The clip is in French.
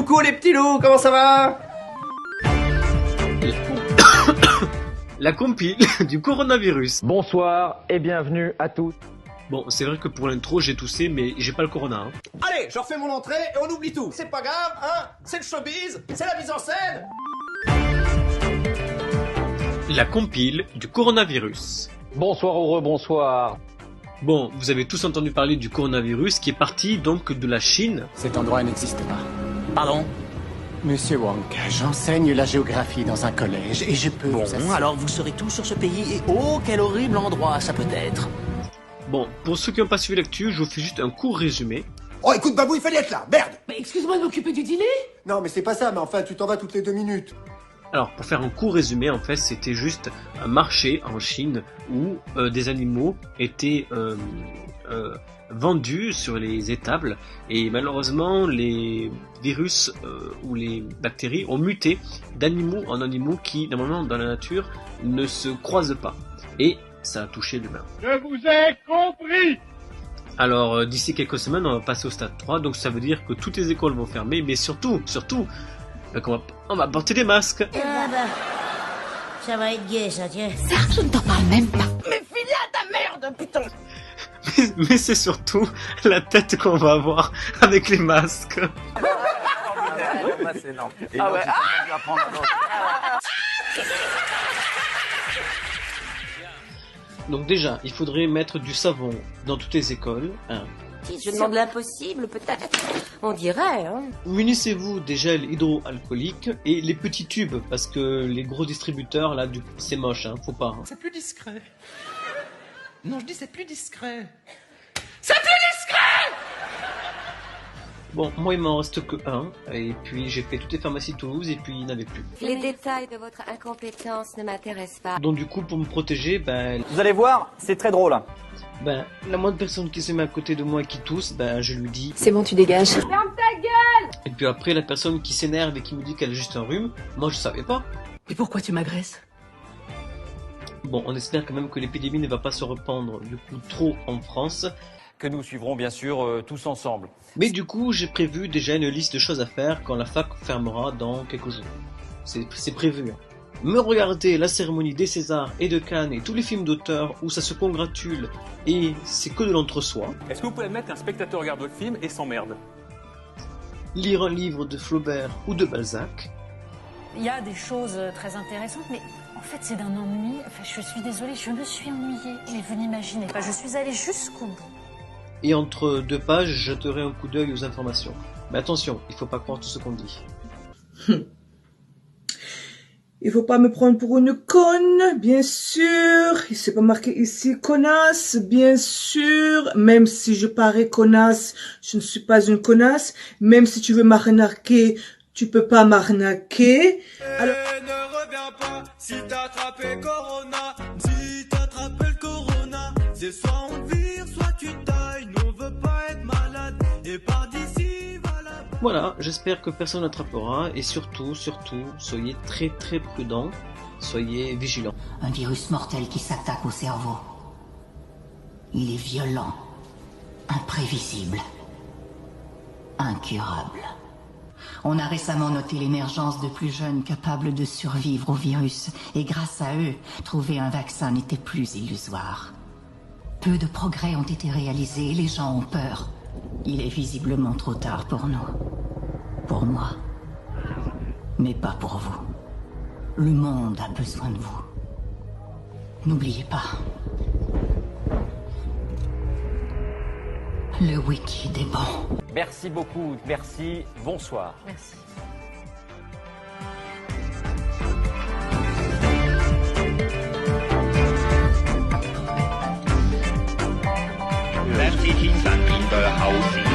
Coucou les petits loups, comment ça va? La compile du coronavirus. Bonsoir et bienvenue à tous. Bon, c'est vrai que pour l'intro, j'ai toussé, mais j'ai pas le corona. Hein. Allez, je refais mon entrée et on oublie tout. C'est pas grave, hein? C'est le showbiz, c'est la mise en scène. La compile du coronavirus. Bonsoir heureux, bonsoir. Bon, vous avez tous entendu parler du coronavirus qui est parti donc de la Chine. Cet endroit n'existe pas. Pardon? Monsieur Wong, j'enseigne la géographie dans un collège et je peux Bon, vous assurer... alors vous saurez tout sur ce pays et oh, quel horrible endroit ça peut être. Bon, pour ceux qui n'ont pas suivi l'actu, je vous fais juste un court résumé. Oh écoute Babou, il fallait être là, merde. Mais excuse-moi de m'occuper du dîner. Non mais c'est pas ça, mais enfin tu t'en vas toutes les 2 minutes. Alors, pour faire un court résumé, en fait, c'était juste un marché en Chine où des animaux étaient vendus sur les étables et malheureusement, les virus ou les bactéries ont muté d'animaux en animaux qui, normalement, dans la nature, ne se croisent pas. Et ça a touché l'humain. Je vous ai compris! Alors, d'ici quelques semaines, on va passer au stade 3, donc ça veut dire que toutes les écoles vont fermer, mais surtout, on va porter des masques. Ah bah, ça va être gai ça, tiens. Ça, je ne t'en parle même pas. Mais file à ta merde, putain. Mais c'est surtout la tête qu'on va avoir avec les masques. C'est énorme. Ah ouais. Donc déjà, il faudrait mettre du savon dans toutes les écoles. Hein. Je demande l'impossible, peut-être. On dirait, hein. Munissez-vous des gels hydroalcooliques et les petits tubes, parce que les gros distributeurs, là, c'est moche, hein, faut pas. Hein. C'est plus discret. Non, je dis c'est plus discret. Bon, moi il m'en reste que un, et puis j'ai fait toutes les pharmacies de Toulouse, et puis il n'y en avait plus. Les détails de votre incompétence ne m'intéressent pas. Donc du coup, pour me protéger, Vous allez voir, c'est très drôle. La moindre personne qui se met à côté de moi et qui tousse, je lui dis... C'est bon, tu dégages. Ferme ta gueule. Et puis après, la personne qui s'énerve et qui me dit qu'elle a juste un rhume, moi je savais pas. Et pourquoi tu m'agresses? Bon, on espère quand même que l'épidémie ne va pas se répandre du coup trop en France. Que nous suivrons bien sûr tous ensemble. Mais du coup, j'ai prévu déjà une liste de choses à faire quand la fac fermera dans quelques jours. C'est prévu. Hein. Me regarder la cérémonie des Césars et de Cannes et tous les films d'auteur où ça se congratule et c'est que de l'entre-soi. Est-ce que vous pouvez admettre qu'un spectateur regarde le film et s'emmerde? Lire un livre de Flaubert ou de Balzac. Il y a des choses très intéressantes, mais en fait c'est d'un ennui. Enfin, je suis désolée, je me suis ennuyée. Mais vous n'imaginez pas, je suis allée jusqu'au bout. Et entre 2 pages, je jeterai un coup d'œil aux informations. Mais attention, il faut pas croire tout ce qu'on dit. Il faut pas me prendre pour une conne, bien sûr. C'est pas marqué ici connasse, bien sûr. Même si je parais connasse, je ne suis pas une connasse. Même si tu veux m'arnaquer, tu peux pas m'arnaquer. Alors... Ne reviens pas si t'as attrapé Corona. Si t'as attrapé le Corona, c'est soit on vire, soit tu tailles. Nous on veut pas être malade et par d'ici va là-bas. Voilà, j'espère que personne n'attrapera et surtout, soyez très très prudents, soyez vigilants. Un virus mortel qui s'attaque au cerveau. Il est violent, imprévisible, incurable. On a récemment noté l'émergence de plus jeunes capables de survivre au virus, et grâce à eux, trouver un vaccin n'était plus illusoire. Peu de progrès ont été réalisés, les gens ont peur. Il est visiblement trop tard pour nous. Pour moi. Mais pas pour vous. Le monde a besoin de vous. N'oubliez pas. Le wiki est bon. Merci beaucoup, merci, bonsoir. Merci. Let's take in that in the house.